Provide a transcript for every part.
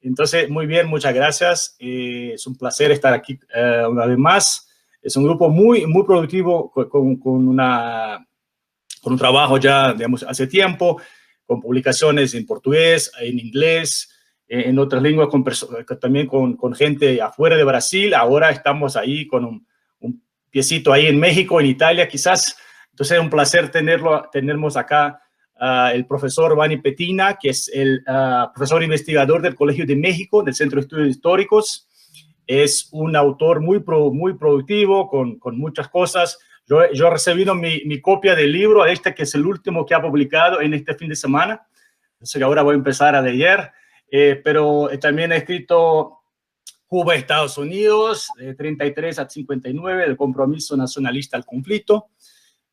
Entonces, muy bien, muchas gracias. Es un placer estar aquí una vez más. Es un grupo muy productivo con un trabajo ya, digamos, hace tiempo, con publicaciones en portugués, en inglés, en otras lenguas, también con gente afuera de Brasil. Ahora estamos ahí con un piecito ahí en México, en Italia quizás. Entonces es un placer tenernos acá el profesor Vani Petina, que es el profesor investigador del Colegio de México, del Centro de Estudios Históricos. Es un autor muy productivo, con muchas cosas. Yo he recibido mi copia del libro, este que es el último que ha publicado en este fin de semana. Así que ahora voy a empezar a leer. Pero también he escrito Cuba, Estados Unidos, de 33 a 59, del compromiso nacionalista al conflicto.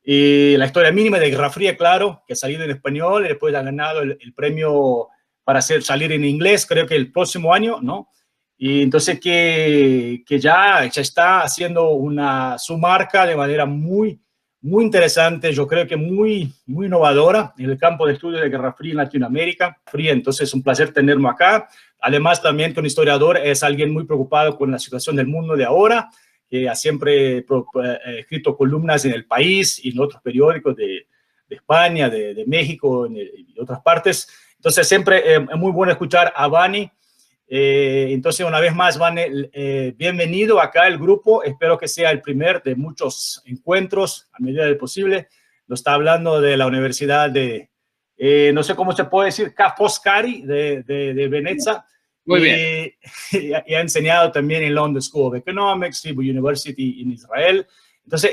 La historia mínima de Guerra Fría, claro, que ha salido en español y después ha ganado el premio para salir en inglés, creo que el próximo año, ¿no? Y entonces que ya está haciendo su marca de manera muy interesante, yo creo que muy innovadora en el campo de estudio de Guerra Fría en Latinoamérica. Entonces es un placer tenerlo acá. Además también que un historiador es alguien muy preocupado con la situación del mundo de ahora, que ha siempre escrito columnas en El País y en otros periódicos de España, de México y otras partes. Entonces siempre es muy bueno escuchar a Vani. Entonces, una vez más, Vani, bienvenido acá al grupo. Espero que sea el primer de muchos encuentros a medida de posible. Nos está hablando de la Universidad de, no sé cómo se puede decir, Ca' Foscari de Venecia. Muy bien. Y ha enseñado también en London School of Economics, Hebrew University en Israel. Entonces,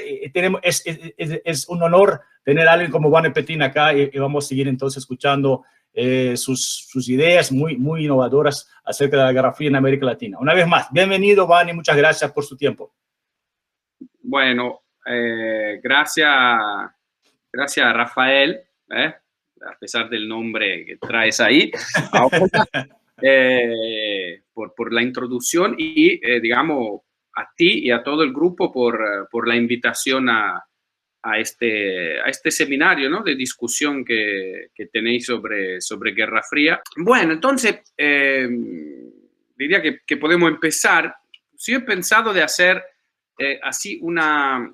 es un honor tener a alguien como Vani Petina acá y vamos a seguir entonces escuchando sus ideas muy innovadoras acerca de la Guerra Fría en América Latina. Una vez más, bienvenido, Vani, muchas gracias por su tiempo. Bueno, gracias, Rafael, a pesar del nombre que traes ahí, ahora, por la introducción y, digamos, a ti y a todo el grupo por la invitación a este seminario, ¿no?, de discusión que tenéis sobre Guerra Fría. Bueno, entonces, diría que podemos empezar. Sí, he pensado de hacer así una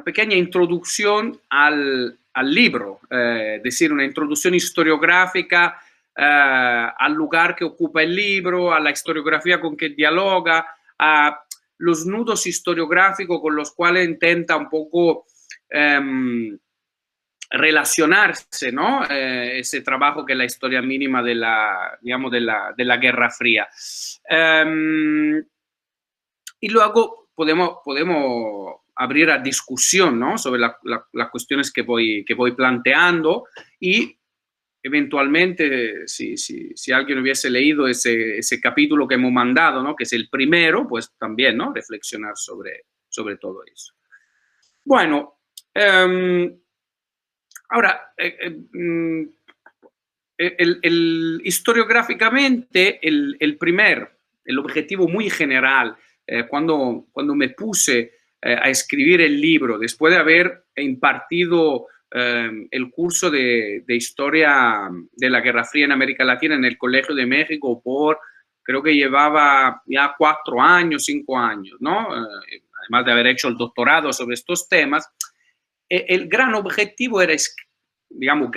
pequeña introducción al libro, es decir, una introducción historiográfica al lugar que ocupa el libro, a la historiografía con que dialoga, a los nudos historiográficos con los cuales intenta un poco relacionarse, ¿no? Ese trabajo que es la historia mínima de la Guerra Fría. Y luego podemos abrir a discusión, ¿no?, sobre las cuestiones que voy planteando y eventualmente, si alguien hubiese leído ese capítulo que hemos mandado, ¿no?, que es el primero, pues también, ¿no?, reflexionar sobre todo eso. Bueno, ahora, historiográficamente, el objetivo muy general, cuando me puse a escribir el libro, después de haber impartido el curso de historia de la Guerra Fría en América Latina en el Colegio de México creo que llevaba ya 4 años, 5 años, ¿no? Además de haber hecho el doctorado sobre estos temas, el gran objetivo era, digamos,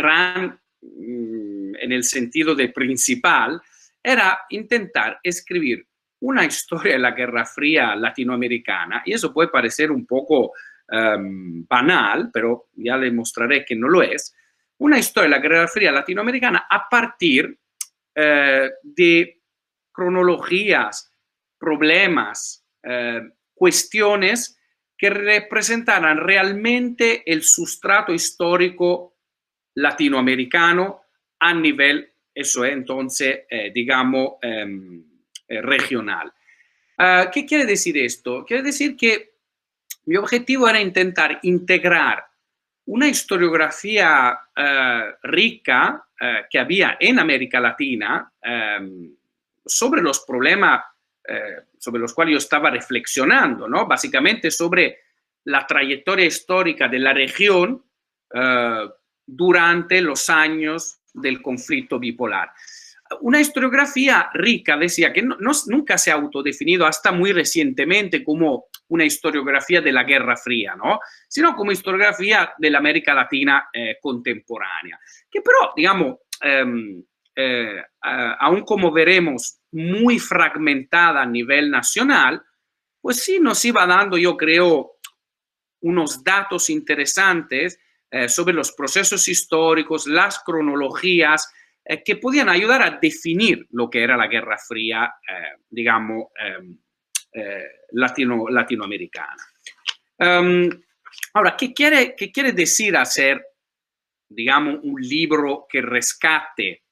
en el sentido de principal, era intentar escribir una historia de la Guerra Fría latinoamericana, y eso puede parecer un poco banal, pero ya le mostraré que no lo es, una historia de la Guerra Fría latinoamericana a partir de cronologías, problemas, cuestiones que representaran realmente el sustrato histórico latinoamericano a nivel, eso es entonces, digamos, regional. ¿Qué quiere decir esto? Quiere decir que mi objetivo era intentar integrar una historiografía rica que había en América Latina sobre los problemas sobre los cuales yo estaba reflexionando, ¿no? Básicamente sobre la trayectoria histórica de la región durante los años del conflicto bipolar. una historiografía rica, decía, que nunca se ha autodefinido hasta muy recientemente como una historiografía de la Guerra Fría, ¿no? Sino como historiografía de la América Latina contemporánea, que pero, digamos, aún como veremos, muy fragmentada a nivel nacional, pues sí nos iba dando, yo creo, unos datos interesantes sobre los procesos históricos, las cronologías, que podían ayudar a definir lo que era la Guerra Fría, digamos, latinoamericana. Ahora, ¿qué quiere decir hacer, digamos, un libro que rescate,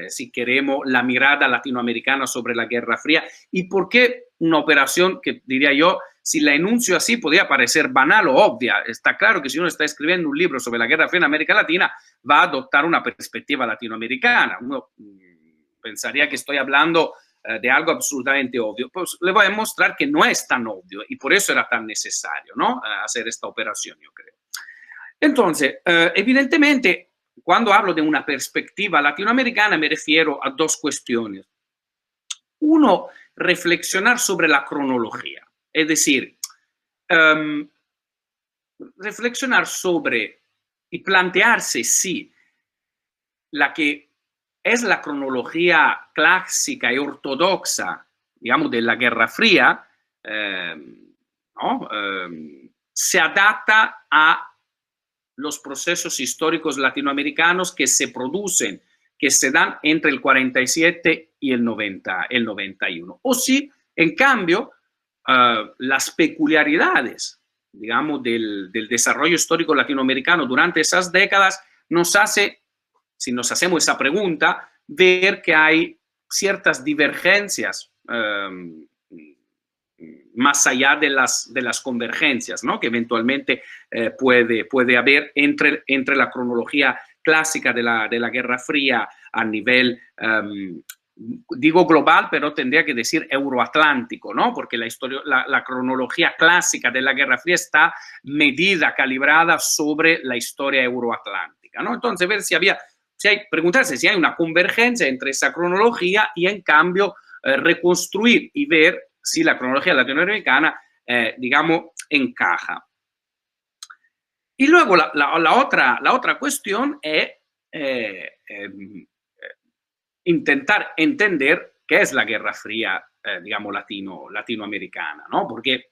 si queremos, la mirada latinoamericana sobre la Guerra Fría? ¿Y por qué una operación que, diría yo, si la enuncio así, podría parecer banal o obvia? Está claro que si uno está escribiendo un libro sobre la Guerra Fría en América Latina, va a adoptar una perspectiva latinoamericana. Uno pensaría que estoy hablando de algo absolutamente obvio. Pues le voy a mostrar que no es tan obvio y por eso era tan necesario, ¿no? Hacer esta operación, yo creo. Entonces, evidentemente, cuando hablo de una perspectiva latinoamericana, me refiero a dos cuestiones. Uno, reflexionar sobre la cronología, es decir, reflexionar sobre y plantearse si la que es la cronología clásica y ortodoxa, digamos, de la Guerra Fría, ¿no? Se adapta a los procesos históricos latinoamericanos que se producen, que se dan entre el 47 y el 91. O si, en cambio, las peculiaridades, digamos, del desarrollo histórico latinoamericano durante esas décadas nos hace, si nos hacemos esa pregunta, ver que hay ciertas divergencias más allá de las convergencias, ¿no? Que eventualmente puede haber entre la cronología clásica de la Guerra Fría a nivel, digo global, pero tendría que decir euroatlántico, ¿no? Porque la cronología clásica de la Guerra Fría está medida, calibrada sobre la historia euroatlántica, ¿no? Entonces, ver preguntarse si hay una convergencia entre esa cronología y, en cambio, reconstruir y ver si la cronología latinoamericana, digamos, encaja. Y luego la otra cuestión es intentar entender qué es la Guerra Fría, digamos, latinoamericana, ¿no? Porque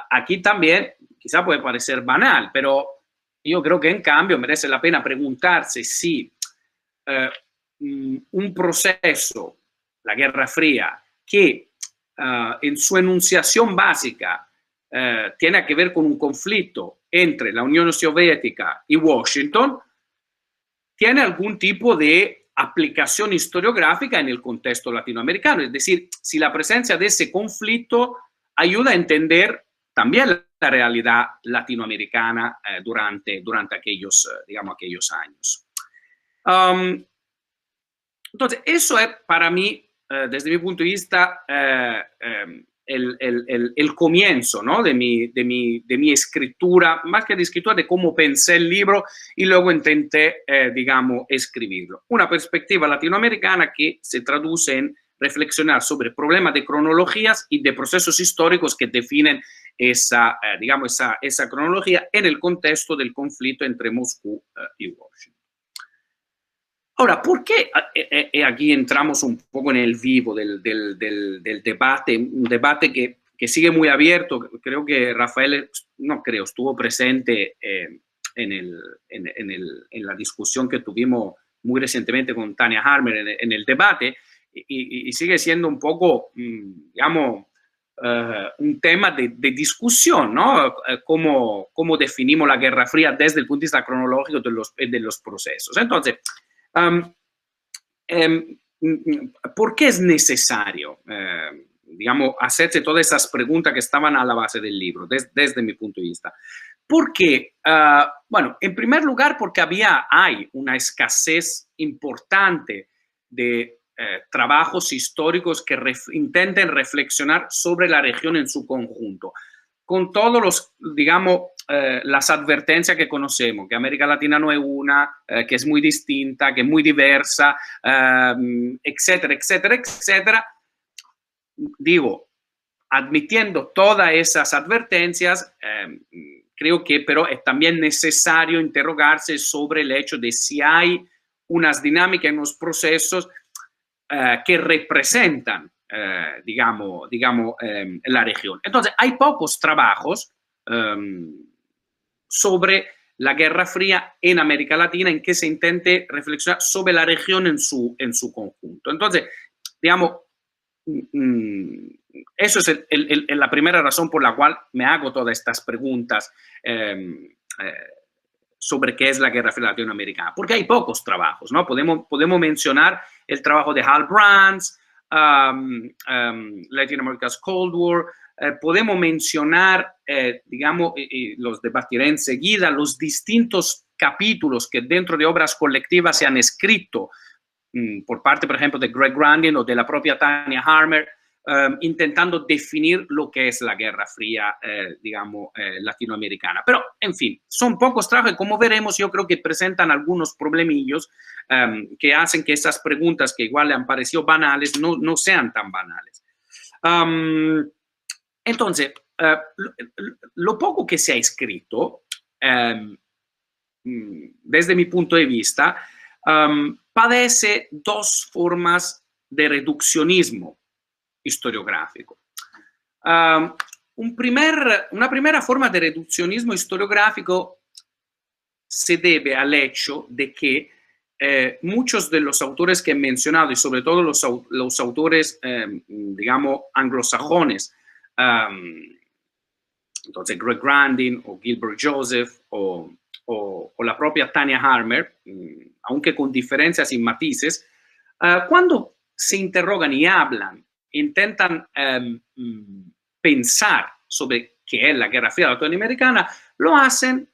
aquí también, quizá puede parecer banal, pero yo creo que en cambio merece la pena preguntarse si un proceso, la Guerra Fría, que en su enunciación básica tiene que ver con un conflicto entre la Unión Soviética y Washington, tiene algún tipo de aplicación historiográfica en el contexto latinoamericano. Es decir, si la presencia de ese conflicto ayuda a entender también la realidad latinoamericana durante aquellos, digamos, aquellos años. Entonces, eso es para mí, desde mi punto de vista, el comienzo, ¿no? de mi escritura, más que de escritura, de cómo pensé el libro y luego intenté, digamos, escribirlo. Una perspectiva latinoamericana que se traduce en reflexionar sobre problemas de cronologías y de procesos históricos que definen esa cronología en el contexto del conflicto entre Moscú y Washington. Ahora, ¿por qué? Aquí entramos un poco en el vivo del debate, un debate que sigue muy abierto. Creo que Rafael, estuvo presente en la discusión que tuvimos muy recientemente con Tania Harmer en el debate y sigue siendo un poco, digamos, un tema de discusión, ¿no? Cómo definimos la Guerra Fría desde el punto de vista cronológico de los procesos. Entonces, ¿por qué es necesario, digamos, hacerse todas esas preguntas que estaban a la base del libro, desde mi punto de vista? Porque, bueno, en primer lugar, porque hay una escasez importante de trabajos históricos que intenten reflexionar sobre la región en su conjunto. con todos los, digamos, las advertencias que conocemos, que América Latina no es una, que es muy distinta, que es muy diversa, etcétera, etcétera, etcétera. Digo, admitiendo todas esas advertencias, creo que pero es también necesario interrogarse sobre el hecho de si hay unas dinámicas en los procesos que representan, digamos, la región. Entonces, hay pocos trabajos sobre la Guerra Fría en América Latina en que se intente reflexionar sobre la región en su conjunto. Entonces, digamos, eso es la primera razón por la cual me hago todas estas preguntas sobre qué es la Guerra Fría latinoamericana, porque hay pocos trabajos, ¿no? Podemos mencionar el trabajo de Hal Brands, Latin America's Cold War, podemos mencionar, digamos, los debatiré enseguida, los distintos capítulos que dentro de obras colectivas se han escrito por parte, por ejemplo, de Greg Grandin o de la propia Tanya Harmer, intentando definir lo que es la Guerra Fría, digamos, latinoamericana. Pero, en fin, son pocos trabajos y, como veremos, yo creo que presentan algunos problemillos que hacen que esas preguntas que igual le han parecido banales no sean tan banales. Entonces, lo poco que se ha escrito, desde mi punto de vista, padece dos formas de reduccionismo historiográfico. Una primera forma de reduccionismo historiográfico se debe al hecho de que muchos de los autores que he mencionado, y sobre todo los autores, digamos, anglosajones, entonces Greg Grandin o Gilbert Joseph o la propia Tanya Harmer, aunque con diferencias y matices, cuando se interrogan y hablan, intentan pensar sobre qué es la Guerra Fría latinoamericana, lo hacen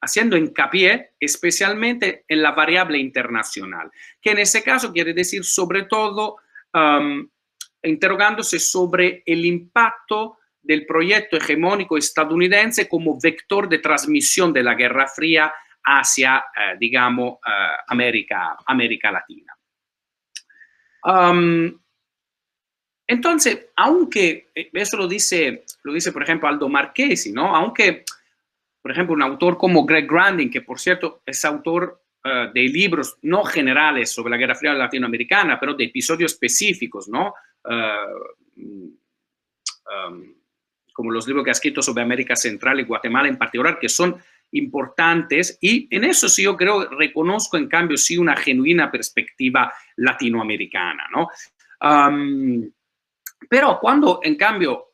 haciendo hincapié especialmente en la variable internacional, que en ese caso quiere decir sobre todo interrogándose sobre el impacto del proyecto hegemónico estadounidense como vector de transmisión de la Guerra Fría hacia, digamos, América Latina. Entonces, aunque, eso lo dice, por ejemplo, Aldo Marchesi, ¿no? Aunque, por ejemplo, un autor como Greg Grandin, que por cierto es autor de libros no generales sobre la Guerra Fría latinoamericana, pero de episodios específicos, ¿no? Como los libros que ha escrito sobre América Central y Guatemala en particular, que son importantes, y en eso sí yo creo, reconozco en cambio sí una genuina perspectiva latinoamericana, ¿no? Pero cuando en cambio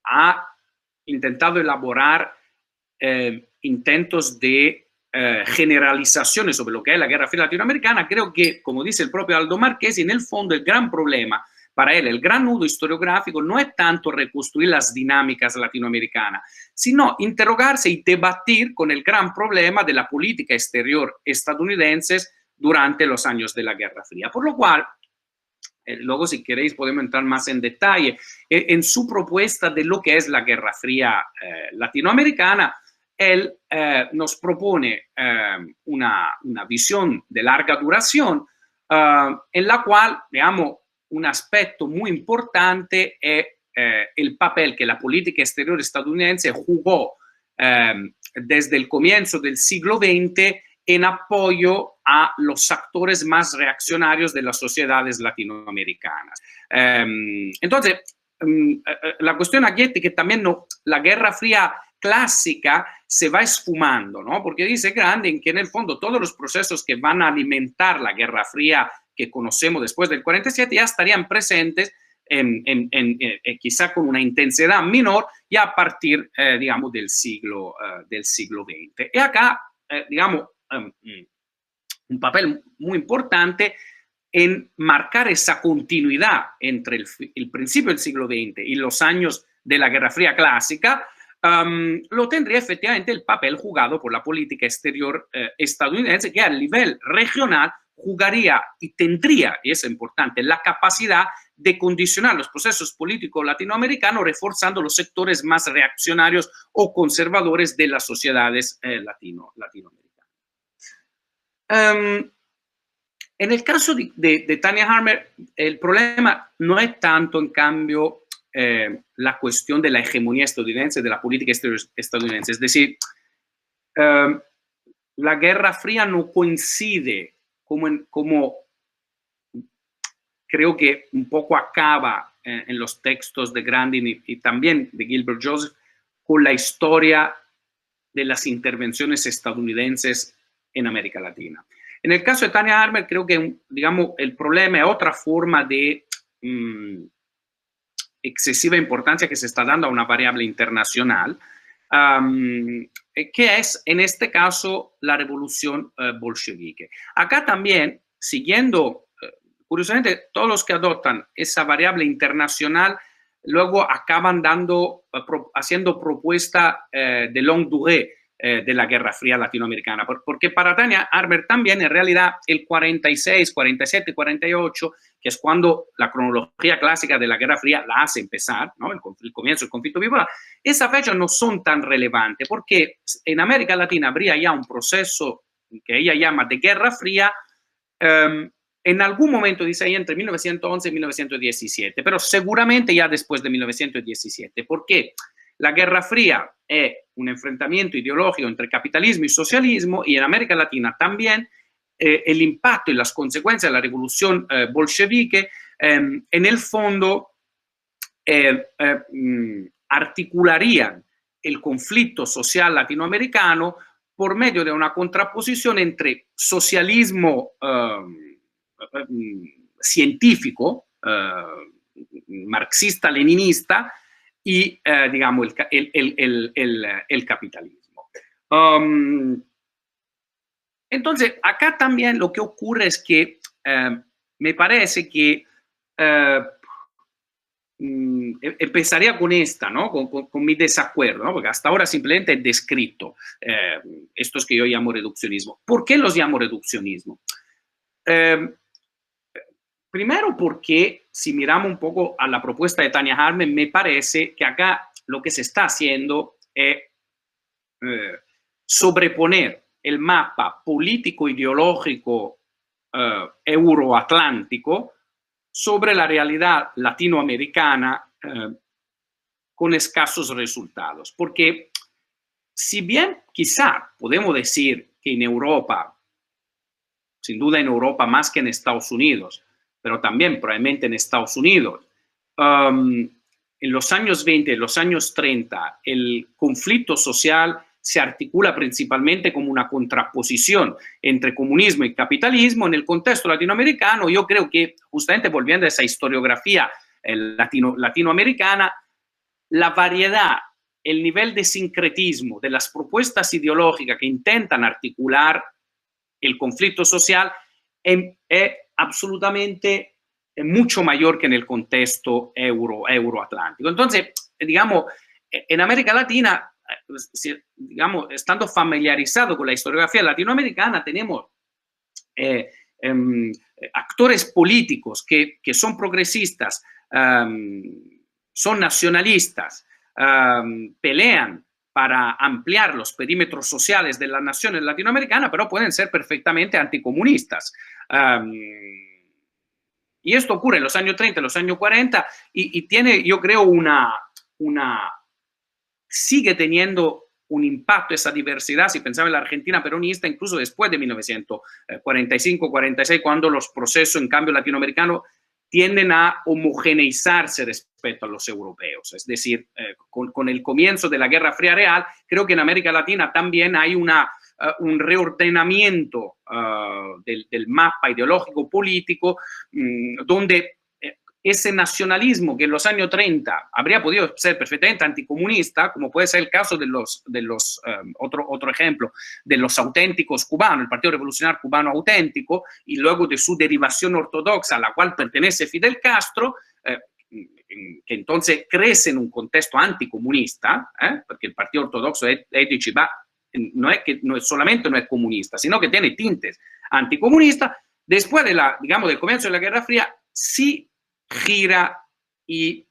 ha intentado elaborar intentos de generalizaciones sobre lo que es la Guerra Fría latinoamericana, creo que, como dice el propio Aldo Marchesi, en el fondo el gran problema para él, el gran nudo historiográfico no es tanto reconstruir las dinámicas latinoamericanas, sino interrogarse y debatir con el gran problema de la política exterior estadounidense durante los años de la Guerra Fría. Por lo cual, luego si queréis podemos entrar más en detalle, en su propuesta de lo que es la Guerra Fría latinoamericana, él nos propone una visión de larga duración en la cual, digamos, un aspecto muy importante es el papel que la política exterior estadounidense jugó desde el comienzo del siglo XX en apoyo a los actores más reaccionarios de las sociedades latinoamericanas. Entonces, la cuestión aquí es que también la Guerra Fría clásica se va esfumando, ¿no? Porque dice Grandin que en el fondo todos los procesos que van a alimentar la Guerra Fría que conocemos después del 47 ya estarían presentes quizá con una intensidad menor ya a partir, digamos, del siglo XX. Y acá, digamos, un papel muy importante en marcar esa continuidad entre el principio del siglo XX y los años de la Guerra Fría clásica, lo tendría efectivamente el papel jugado por la política exterior estadounidense, que a nivel regional jugaría y tendría, y es importante, la capacidad de condicionar los procesos políticos latinoamericanos, reforzando los sectores más reaccionarios o conservadores de las sociedades latinoamericanas. En el caso de Tanya Harmer, el problema no es tanto, en cambio, la cuestión de la hegemonía estadounidense, de la política estadounidense. Es decir, la Guerra Fría no coincide como creo que un poco acaba en los textos de Grandin y también de Gilbert Joseph con la historia de las intervenciones estadounidenses en América Latina. En el caso de Tanya Harmer, creo que, digamos, el problema es otra forma de excesiva importancia que se está dando a una variable internacional, que es, en este caso, la revolución bolchevique. Acá también, siguiendo, curiosamente, todos los que adoptan esa variable internacional luego acaban haciendo propuesta de longue durée de la Guerra Fría latinoamericana, porque para Tanya Harmer también, en realidad, el 46, 47, 48, que es cuando la cronología clásica de la Guerra Fría la hace empezar, ¿no? el comienzo del conflicto bipolar, esa fecha no son tan relevantes, porque en América Latina habría ya un proceso que ella llama de Guerra Fría, en algún momento, dice ahí, entre 1911 y 1917, pero seguramente ya después de 1917. ¿Por qué? La Guerra Fría es un enfrentamiento ideológico entre capitalismo y socialismo, y en América Latina también el impacto y las consecuencias de la revolución bolchevique en el fondo articularían el conflicto social latinoamericano por medio de una contraposición entre socialismo científico, marxista-leninista, y, digamos, el capitalismo. Entonces, acá también lo que ocurre es que me parece que empezaría con esta, ¿no? Con mi desacuerdo, ¿no? Porque hasta ahora simplemente he descrito estos que yo llamo reduccionismo. ¿Por qué los llamo reduccionismo? Primero porque si miramos un poco a la propuesta de Tanya Harmer, me parece que acá lo que se está haciendo es sobreponer el mapa político-ideológico euroatlántico sobre la realidad latinoamericana con escasos resultados. Porque si bien quizá podemos decir que en Europa, sin duda en Europa más que en Estados Unidos, pero también probablemente en Estados Unidos, en los años 20, en los años 30, el conflicto social se articula principalmente como una contraposición entre comunismo y capitalismo. En el contexto latinoamericano, yo creo que, justamente volviendo a esa historiografía latinoamericana, la variedad, el nivel de sincretismo de las propuestas ideológicas que intentan articular el conflicto social es absolutamente mucho mayor que en el contexto euroatlántico. Entonces, digamos, en América Latina, digamos, estando familiarizado con la historiografía latinoamericana, tenemos actores políticos que son progresistas, son nacionalistas, pelean para ampliar los perímetros sociales de las naciones latinoamericanas, pero pueden ser perfectamente anticomunistas. Y esto ocurre en los años 30, en los años 40, y tiene, yo creo, sigue teniendo un impacto esa diversidad, si pensaba en la Argentina peronista, incluso después de 1945-46, cuando los procesos en cambio latinoamericanos tienden a homogeneizarse respecto a los europeos. Es decir, con el comienzo de la Guerra Fría real, creo que en América Latina también hay un reordenamiento del mapa ideológico político, donde ese nacionalismo que en los años 30 habría podido ser perfectamente anticomunista, como puede ser el caso de otro ejemplo, de los auténticos cubanos, el Partido Revolucionario Cubano Auténtico, y luego de su derivación ortodoxa a la cual pertenece Fidel Castro, que entonces crece en un contexto anticomunista, porque el Partido Ortodoxo de Chivá solamente no es comunista, sino que tiene tintes anticomunistas. Después del comienzo de la Guerra Fría, sí gira y,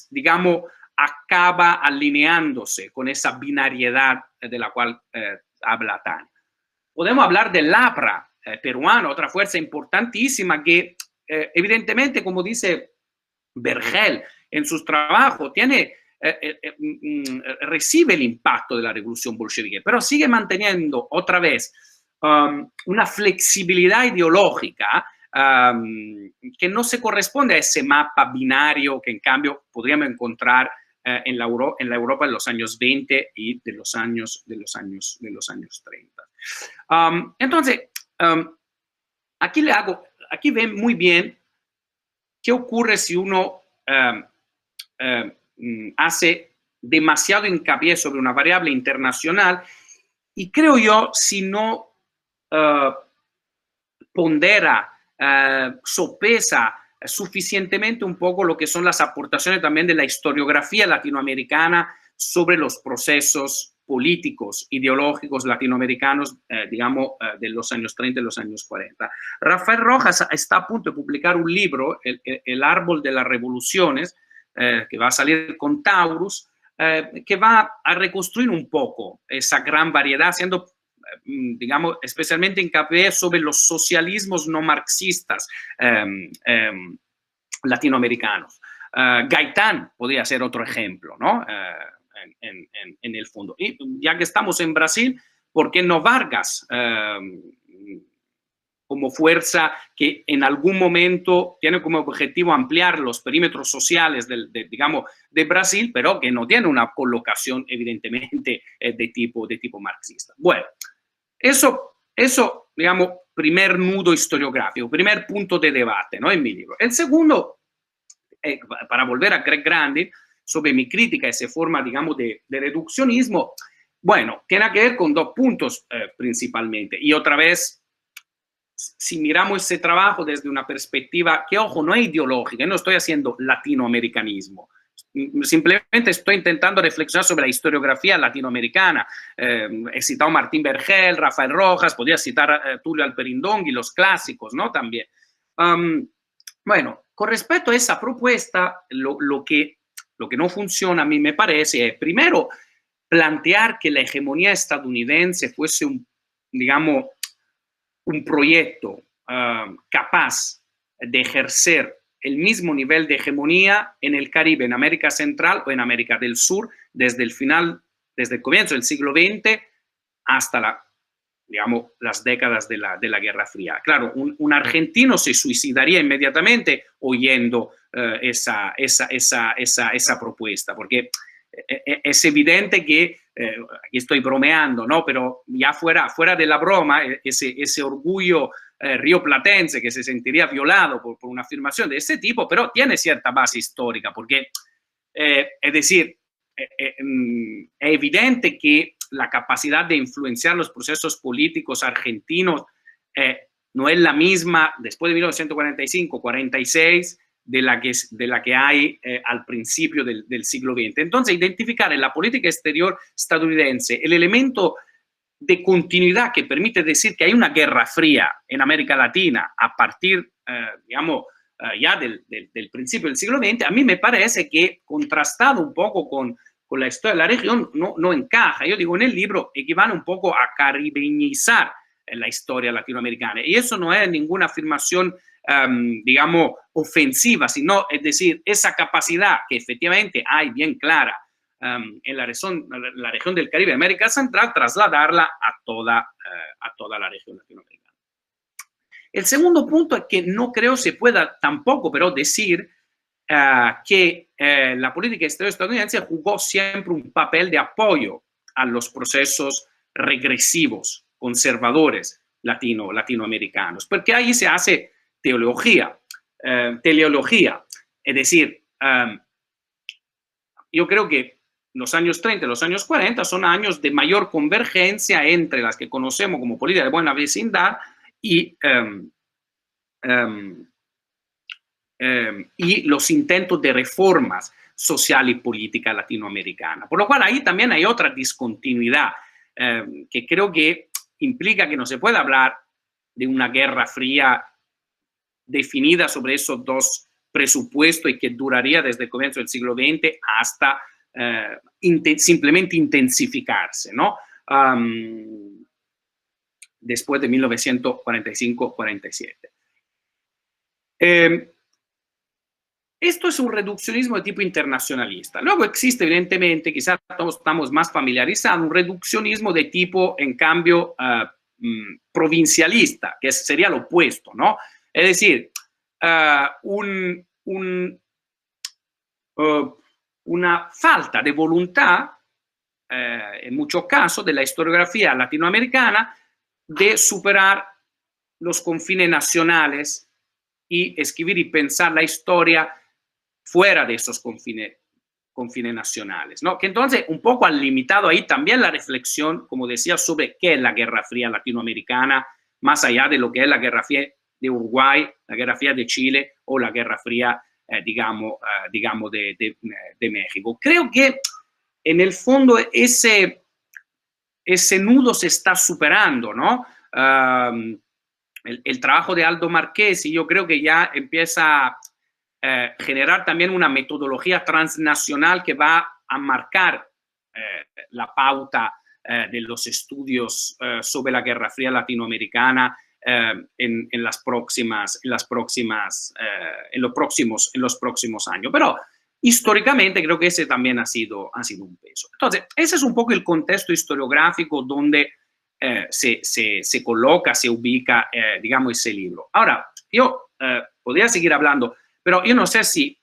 digamos, acaba alineándose con esa binariedad de la cual habla Tania. Podemos hablar del APRA peruano, otra fuerza importantísima que evidentemente, como dice Vergel en sus trabajos, recibe el impacto de la revolución bolchevique, pero sigue manteniendo otra vez una flexibilidad ideológica que no se corresponde a ese mapa binario que en cambio podríamos encontrar en la Europa de los años 20 y de los años 30. Entonces, aquí ven muy bien qué ocurre si uno hace demasiado hincapié sobre una variable internacional y creo yo, si no pondera, sopesa suficientemente un poco lo que son las aportaciones también de la historiografía latinoamericana sobre los procesos políticos, ideológicos latinoamericanos, digamos, de los años 30 y los años 40. Rafael Rojas está a punto de publicar un libro, El árbol de las revoluciones, que va a salir con Taurus, que va a reconstruir un poco esa gran variedad, haciendo, digamos, especialmente hincapié sobre los socialismos no marxistas latinoamericanos. Gaitán podría ser otro ejemplo, ¿no? En el fondo. Y ya que estamos en Brasil, ¿por qué no Vargas? Como fuerza que en algún momento tiene como objetivo ampliar los perímetros sociales digamos, de Brasil, pero que no tiene una colocación evidentemente de tipo marxista. Bueno, eso, digamos, primer nudo historiográfico, primer punto de debate, ¿no? En mi libro. El segundo, para volver a Greg Grandin, sobre mi crítica a esa forma, digamos, de reduccionismo, bueno, tiene que ver con dos puntos principalmente. Y otra vez, si miramos ese trabajo desde una perspectiva que, ojo, no es ideológica, no estoy haciendo latinoamericanismo, simplemente estoy intentando reflexionar sobre la historiografía latinoamericana. He citado Martín Vergel, Rafael Rojas, podría citar Tulio Alperindongui, los clásicos, ¿no? También. Bueno, con respecto a esa propuesta, lo que no funciona a mí me parece es, primero, plantear que la hegemonía estadounidense fuese digamos, un proyecto capaz de ejercer el mismo nivel de hegemonía en el Caribe, en América Central o en América del Sur, desde el comienzo del siglo XX hasta digamos, las décadas de la Guerra Fría. Claro, un argentino se suicidaría inmediatamente oyendo esa propuesta, porque es evidente que, aquí estoy bromeando, ¿no? Pero ya fuera de la broma, ese orgullo rioplatense que se sentiría violado por una afirmación de ese tipo, pero tiene cierta base histórica, porque, es decir, es evidente que la capacidad de influenciar los procesos políticos argentinos no es la misma después de 1945-46 de la que hay al principio del siglo XX. Entonces, identificar en la política exterior estadounidense el elemento de continuidad que permite decir que hay una guerra fría en América Latina a partir, digamos, ya del principio del siglo XX, a mí me parece que, contrastado un poco con la historia de la región, no encaja. Yo digo en el libro, equivale un poco a caribeñizar la historia latinoamericana. Y eso no es ninguna afirmación, digamos, ofensiva, sino, es decir, esa capacidad que efectivamente hay bien clara en la región del Caribe, América Central, trasladarla a toda la región latinoamericana. El segundo punto es que no creo se pueda tampoco, pero decir que la política exterior estadounidense jugó siempre un papel de apoyo a los procesos regresivos, conservadores latinoamericanos, porque ahí se hace teleología. Es decir, yo creo que los años 30 y los años 40 son años de mayor convergencia entre las que conocemos como política de buena vecindad y los intentos de reformas social y política latinoamericana. Por lo cual ahí también hay otra discontinuidad que creo que implica que no se puede hablar de una guerra fría definida sobre esos dos presupuesto y que duraría desde el comienzo del siglo XX hasta simplemente intensificarse, ¿no? Después de 1945-47. Esto es un reduccionismo de tipo internacionalista. Luego existe, evidentemente, quizás todos estamos más familiarizados, un reduccionismo de tipo, en cambio, provincialista, que sería lo opuesto, ¿no? Es decir, una falta de voluntad, en muchos casos, de la historiografía latinoamericana de superar los confines nacionales y escribir y pensar la historia fuera de esos confines nacionales, ¿no? Que entonces un poco han limitado ahí también la reflexión, como decía, sobre qué es la Guerra Fría latinoamericana, más allá de lo que es la Guerra Fría de Uruguay, la Guerra Fría de Chile o la Guerra Fría, digamos, de México. Creo que en el fondo ese nudo se está superando, ¿no? El trabajo de Aldo Marchesi, yo creo que ya empieza a generar también una metodología transnacional que va a marcar la pauta de los estudios sobre la Guerra Fría latinoamericana en los próximos años. Pero históricamente creo que ese también ha sido un peso. Entonces, ese es un poco el contexto historiográfico donde se coloca, se ubica, digamos, ese libro. Ahora, yo podría seguir hablando, pero yo no sé si,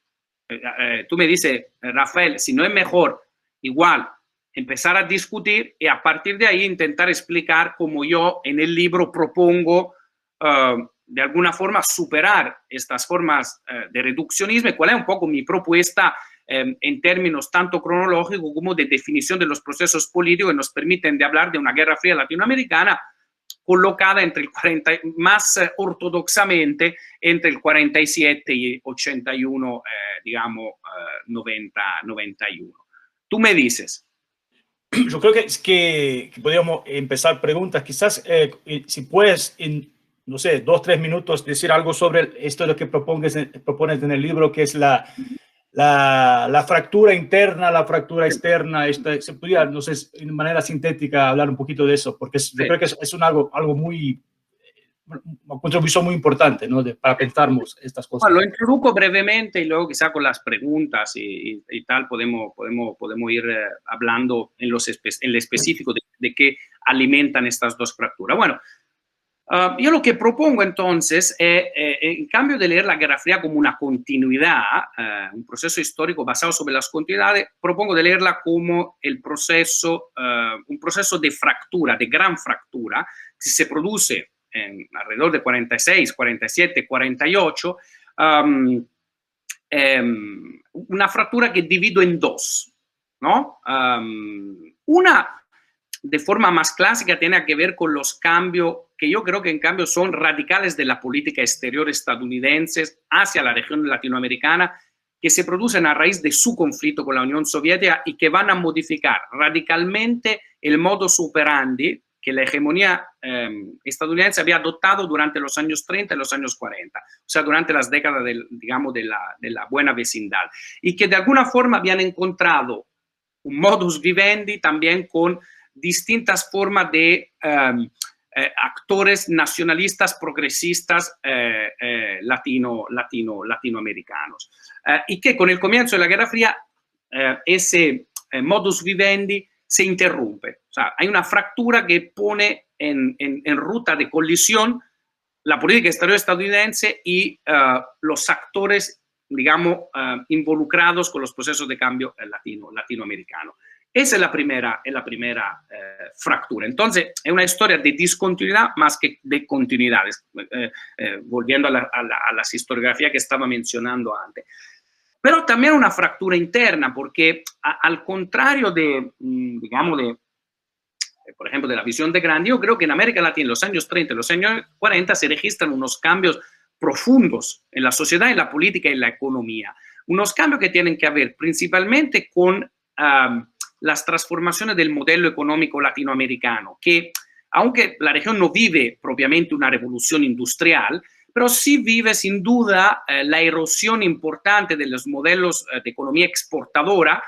tú me dices, Rafael, si no es mejor igual empezar a discutir y a partir de ahí intentar explicar cómo yo en el libro propongo de alguna forma superar estas formas de reduccionismo y cuál es un poco mi propuesta en términos tanto cronológicos como de definición de los procesos políticos que nos permiten de hablar de una Guerra Fría latinoamericana colocada entre más ortodoxamente entre el 47 y 81, digamos, 91. Tú me dices. Yo creo que podríamos empezar preguntas. Quizás si puedes, en, no sé, 2-3 minutos decir algo sobre esto de lo que propones en el libro, que es la fractura interna, la fractura externa. Se podría, no sé, de manera sintética hablar un poquito de eso, porque yo creo que es algo muy, una contribución muy importante, ¿no? para pensarnos estas cosas. Bueno, lo introduzco brevemente y luego quizá con las preguntas y tal podemos ir hablando en lo específico de qué alimentan estas dos fracturas. Bueno, yo lo que propongo entonces es, en cambio de leer la Guerra Fría como una continuidad, un proceso histórico basado sobre las continuidades, propongo de leerla como un proceso de fractura, de gran fractura, que se produce alrededor de 46, 47, 48, una fractura que divido en dos, ¿no? Una, de forma más clásica, tiene que ver con los cambios que yo creo que en cambio son radicales de la política exterior estadounidense hacia la región latinoamericana, que se producen a raíz de su conflicto con la Unión Soviética y que van a modificar radicalmente el modus operandi que la hegemonía estadounidense había adoptado durante los años 30 y los años 40, o sea, durante las décadas digamos, de la buena vecindad, y que de alguna forma habían encontrado un modus vivendi también con distintas formas de actores nacionalistas, progresistas latinoamericanos, y que con el comienzo de la Guerra Fría ese modus vivendi se interrumpe. O sea, hay una fractura que pone en ruta de colisión la política exterior estadounidense y los actores, digamos, involucrados con los procesos de cambio latinoamericano. Esa es la primera fractura. Entonces, es una historia de discontinuidad más que de continuidades, volviendo a las historiografías que estaba mencionando antes. Pero también una fractura interna, porque al contrario digamos, por ejemplo, de la visión de Grandi, yo creo que en América Latina en los años 30 y los años 40 se registran unos cambios profundos en la sociedad, en la política y en la economía. Unos cambios que tienen que ver principalmente con las transformaciones del modelo económico latinoamericano, que aunque la región no vive propiamente una revolución industrial, pero sí vive sin duda la erosión importante de los modelos de economía exportadora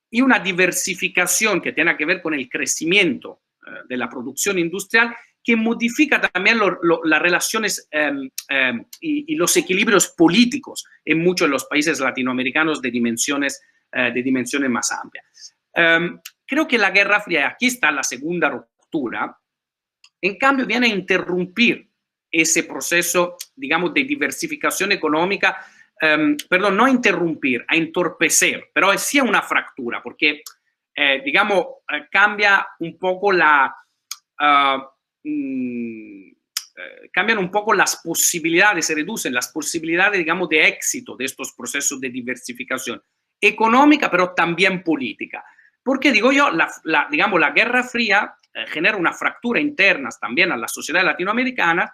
y una diversificación que tiene que ver con el crecimiento de la producción industrial, que modifica también las relaciones y los equilibrios políticos en muchos de los países latinoamericanos de dimensiones más amplias. Creo que la Guerra Fría, aquí está la segunda ruptura, en cambio viene a interrumpir ese proceso, digamos, de diversificación económica, perdón, no a interrumpir, a entorpecer, pero sí una fractura, porque, digamos, cambia un poco cambian un poco las posibilidades, se reducen las posibilidades, digamos, de éxito de estos procesos de diversificación económica, pero también política. Porque, digo yo, digamos, la Guerra Fría genera una fractura interna también a la sociedad latinoamericana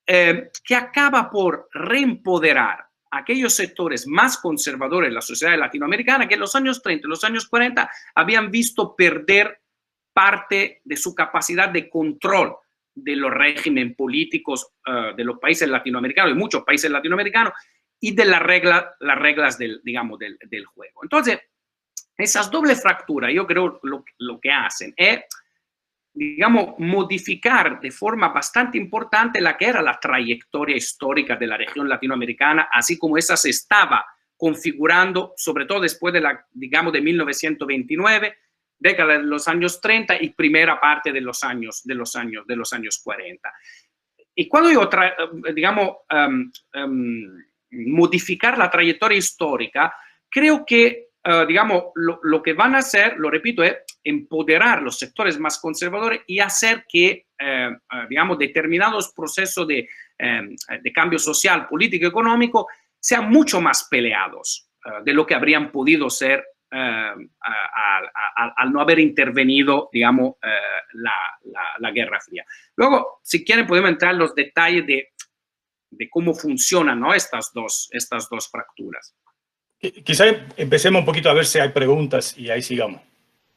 que acaba por reempoderar aquellos sectores más conservadores de la sociedad latinoamericana que en los años 30 y los años 40 habían visto perder parte de su capacidad de control de los regímenes políticos de los países latinoamericanos y muchos países latinoamericanos y de las reglas del, digamos, del juego. Entonces, esas doble fracturas, yo creo lo que hacen es, digamos, modificar de forma bastante importante la que era la trayectoria histórica de la región latinoamericana, así como esa se estaba configurando, sobre todo después de digamos, de 1929, década de los años 30 y primera parte de los años 40. Y cuando yo, digamos, modificar la trayectoria histórica, creo que, digamos, lo que van a hacer, lo repito, es empoderar los sectores más conservadores y hacer que, digamos, determinados procesos de cambio social, político, económico sean mucho más peleados de lo que habrían podido ser al no haber intervenido, digamos, la Guerra Fría. Luego, si quieren, podemos entrar en los detalles de cómo funcionan, ¿no?, estas dos fracturas. Quizá empecemos un poquito a ver si hay preguntas y ahí sigamos.